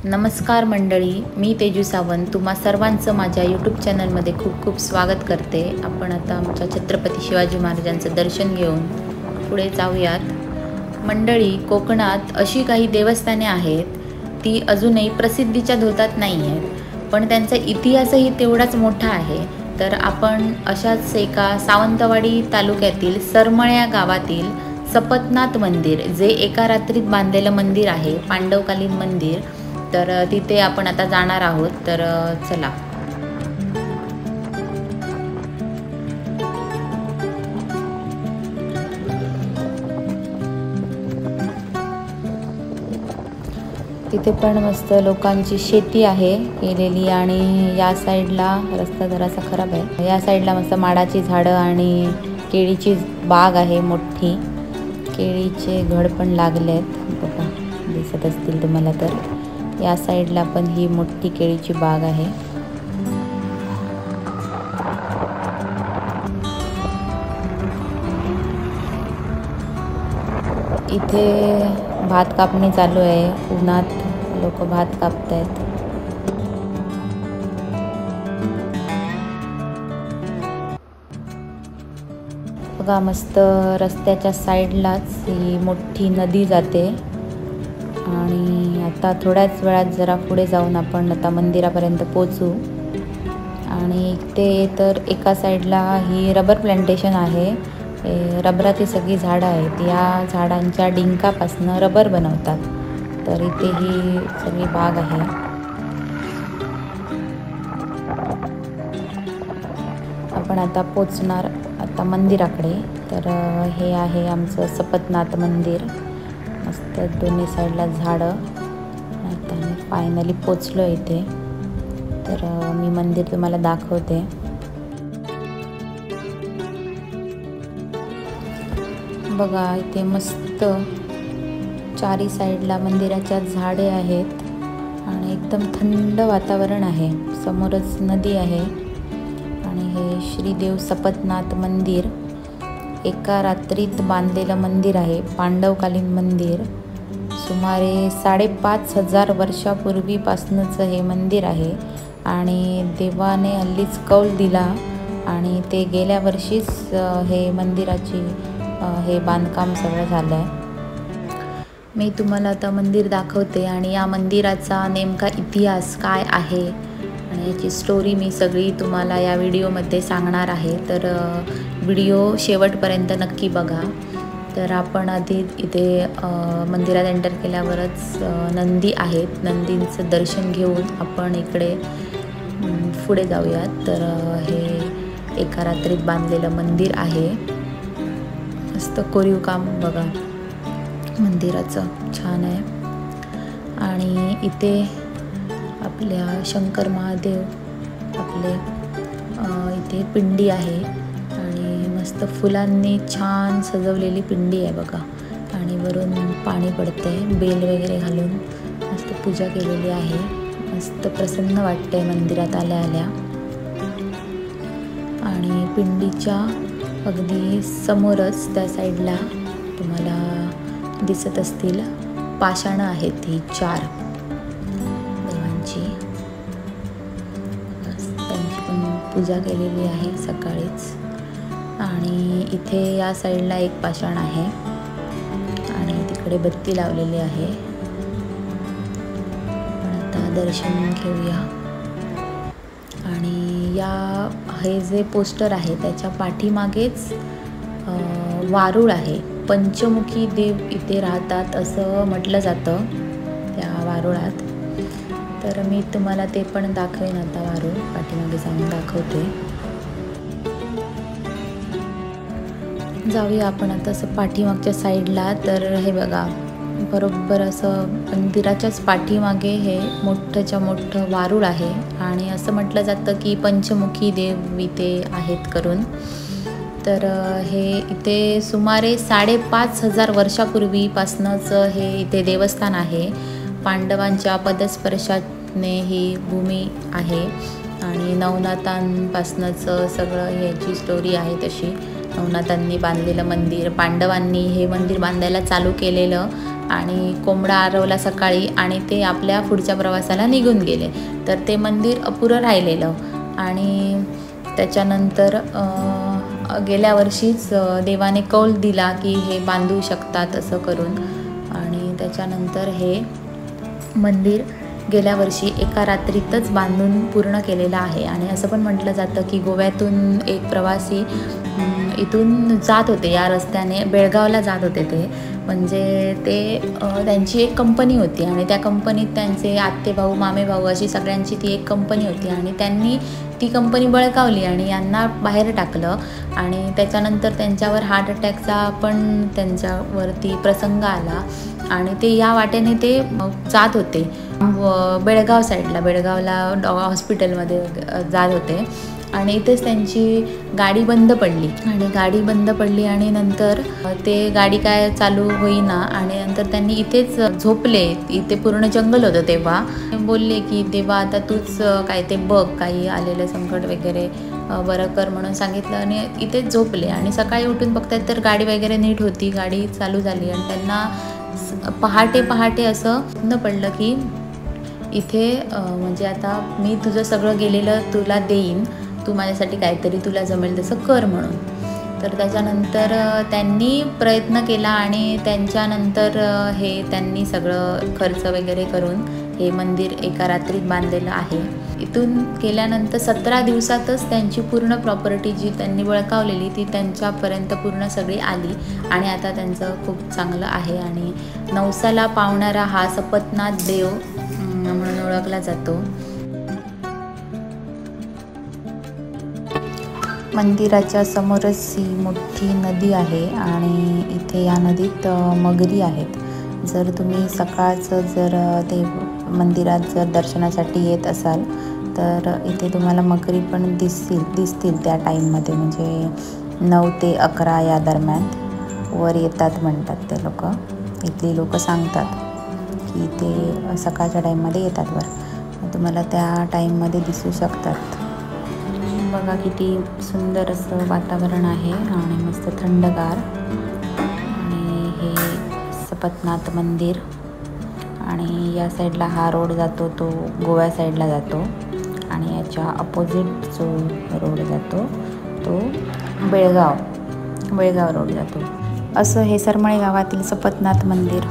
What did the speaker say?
नमस्कार मंडळी, मी तेजू सावंत तुम्हा सर्वांचं माझ्या यूट्यूब चॅनलमध्ये खूप खूप स्वागत करते। आपण आता आमच्या छत्रपती शिवाजी महाराजांचं दर्शन घेऊन पुढे जाऊयात। मंडळी, कोकणात अशी काही देवस्थाने आहेत ती अजूनही प्रसिद्धीच्या धोतात नाही आहेत, पण त्यांचा इतिहासही तेवढाच मोठा आहे। तर आपण अशाच एका सावंतवाडी तालुक्यातील सरमळ्या गावातील सपतनाथ मंदिर, जे एका रात्रीत बांधलेलं मंदिर आहे, पांडवकालीन मंदिर, तर तिथे आपण आता जाणार आहोत। तर चला। तिथे पण मस्त लोकांची शेती आहे केलेली, आणि या साईडला रस्ता जरासा खराब आहे। या साईडला मस्त माडाची झाडं आणि केळीची बाग आहे मोठी। केळीचे घड पण लागलेत बघा, दिसत असतील तुम्हाला। तर या साईडला पण ही मोठी केळीची बाग आहे। इथे भात कापणी चालू आहे, उन्हात लोक भात कापतायत। बघा, मस्त रस्त्याच्या साईडलाच ही मोठी नदी जाते, आणि आता थोड्याच वेळात जरा पुढे जाऊन आपण आता मंदिरापर्यंत पोहोचू। आणि इथे तर एका साईडला ही रबर प्लांटेशन आहे। रबराची सगळी झाडं आहेत, या झाडांच्या डिंकापासून रबर बनवतात। तर इथे ही सगळी बाग आहे। आपण आता पोचणार आता मंदिराकडे। तर हे आहे आमचं सपतनाथ मंदिर, मस्त दोन्ही साईडला झाडं। आता मी फायनली पोचलो इथे। तर मी मंदिर तुम्हाला दाखवते। बघा, इथे मस्त चारी साईडला मंदिराच्या झाडे आहेत, आणि एकदम थंड वातावरण आहे। समोरच नदी आहे, आणि हे श्रीदेव सपतनाथ मंदिर एका रात्रीत बांधलेलं मंदिर आहे, पांडवकालीन मंदिर। सुमारे 5,500 वर्षापूर्वीपासूनचं हे मंदिर आहे, आणि देवाने हल्लीच कौल दिला, आणि ते गेल्या वर्षीच हे मंदिराची हे बांधकाम सगळं झालं आहे। मी तुम्हाला आता मंदिर दाखवते, आणि या मंदिराचा नेमका इतिहास काय आहे आणि याची स्टोरी मी सगळी तुम्हाला या व्हिडिओमध्ये सांगणार आहे। तर व्हिडिओ शेवटपर्यंत नक्की बघा। तर आपण आधी इथे मंदिरात एंटर केल्यावरच नंदी आहेत, नंदींचं दर्शन घेऊन आपण इकडे पुढे जाऊयात। तर हे एका रात्रीत बांधलेलं मंदिर आहे, मस्त कोरीव काम बघा मंदिराचं, छान आहे। आणि इथे आपल्या शंकर महादेव आपले इथे पिंडी आहे, आणि मस्त फुलांनी छान सजवलेली पिंडी आहे बघा, आणि वरून पाणी पडतंय, बेल वगैरे घालून मस्त पूजा केलेली आहे। मस्त प्रसन्न वाटतंय मंदिरात आल्या आल्या। आणि पिंडीच्या अगदी समोरच त्या साईडला तुम्हाला दिसत असतील पाषाणं आहेत, ही 4 देवांची, त्यांची पण पूजा केलेली आहे सकाळीच। आणि इथे या साईडला एक पाषाण आहे, आणि तिकडे बत्ती लावलेली आहे। पण आता दर्शन घेऊया। आणि या हे जे पोस्टर आहे त्याच्या पाठीमागेच वारुळ आहे, पंचमुखी देव इथे राहतात असं म्हटलं जातं त्या वारुळात। तर मी तुम्हाला ते पण दाखवेन आता, वारुळ पाठीमागे जाऊन दाखवते। जाऊया आपण आता असं पाठीमागच्या साईडला। तर हे बघा, बरोबर असं मंदिराच्याच पाठीमागे हे मोठंच्या मोठं वारुळ आहे, आणि असं म्हटलं जातं की पंचमुखी देव इथे आहेत करून। तर हे इथे सुमारे 5,500 वर्षापूर्वीपासूनच हे इथे देवस्थान आहे। पांडवांच्या पदस्पर्शाने ही भूमी आहे, आणि नवनाथांपासूनच सगळं ह्याची स्टोरी आहे तशी। नवनाथांनी बांधलेलं मंदिर, पांडवांनी हे मंदिर बांधायला चालू केलेलं, आणि कोंबडा आरवला सकाळी आणि ते आपल्या पुढच्या प्रवासाला निघून गेले. तर ते मंदिर अपुरं राहिलेलं आणि त्याच्यानंतर गेल्या वर्षीच देवाने कौल दिला की हे बांधू शकतात असं करून. आणि त्याच्यानंतर हे मंदिर गेल्या वर्षी एका रात्रीतच बांधून पूर्ण केलेलं आहे. आणि असं पण म्हटलं जातं की गोव्यातून एक प्रवासी इथून जात होते, या रस्त्याने बेळगावला जात होते ते. म्हणजे ते त्यांची एक कंपनी होती आणि त्या कंपनीत त्यांचे आत्तेभाऊ मामेभाऊ अशी सगळ्यांची ती एक कंपनी होती आणि त्यांनी ती कंपनी बळकावली आणि यांना बाहेर टाकलं. आणि त्याच्यानंतर त्यांच्यावर हार्ट अटॅकचा पण त्यांच्यावरती प्रसंग आला आणि ते या वाटेने ते जात होते बेळगाव साईडला, बेळगावला हॉस्पिटलमध्ये जात होते. आणि इथेच त्यांची गाडी बंद पडली आणि नंतर ते गाडी काय चालू होईना आणि नंतर त्यांनी इथेच झोपले. इथे पूर्ण जंगल होतं तेव्हा. बोलले की देवा आता तूच काय ते बघ, काही आलेलं संकट वगैरे बरं कर म्हणून सांगितलं आणि इथेच झोपले. आणि सकाळी उठून बघतात तर गाडी वगैरे नीट होती, गाडी चालू झाली. आणि त्यांना पहाटे असं न पडलं की इथे म्हणजे आता मी तुझं सगळं गेलेलं तुला देईन, तू माझ्यासाठी काहीतरी तुला जमेल तसं कर म्हणून. तर त्याच्यानंतर त्यांनी प्रयत्न केला आणि त्यांच्यानंतर हे त्यांनी सगळं खर्च वगैरे करून हे मंदिर एका रात्रीत बांधलेलं आहे. इथून केल्यानंतर 17 दिवसातच त्यांची पूर्ण प्रॉपर्टी जी त्यांनी बळकावलेली ती त्यांच्यापर्यंत पूर्ण सगळी आली आणि आता त्यांचं खूप चांगलं आहे. आणि नवसाला पावणारा हा सपतनाथ देव म्हणून ओळखला जातो. मंदिराच्या समोरच ही मोठी नदी आहे आणि इथे या नदीत मगरी आहेत. जर तुम्ही सकाळचं जर ते मंदिरात जर दर्शनासाठी येत असाल तर इथे तुम्हाला मगरी पण दिसतील त्या टाईममध्ये, म्हणजे 9 ते 11 या दरम्यान वर येतात म्हणतात ते लोक. इथली लोक सांगतात की ते सकाळच्या टाईममध्ये येतात वर, तुम्हाला त्या टाईममध्ये दिसू शकतात. बघा किती सुंदर असं वातावरण आहे आणि मस्त थंडगार. आणि हे सपतनाथ मंदिर आणि या साईडला हा रोड जातो तो गोव्या साईडला जातो आणि याच्या अपोजिट जो रोड जातो तो बेळगाव रोड जातो. असं हे सरमळे गावातील सपतनाथ मंदिर.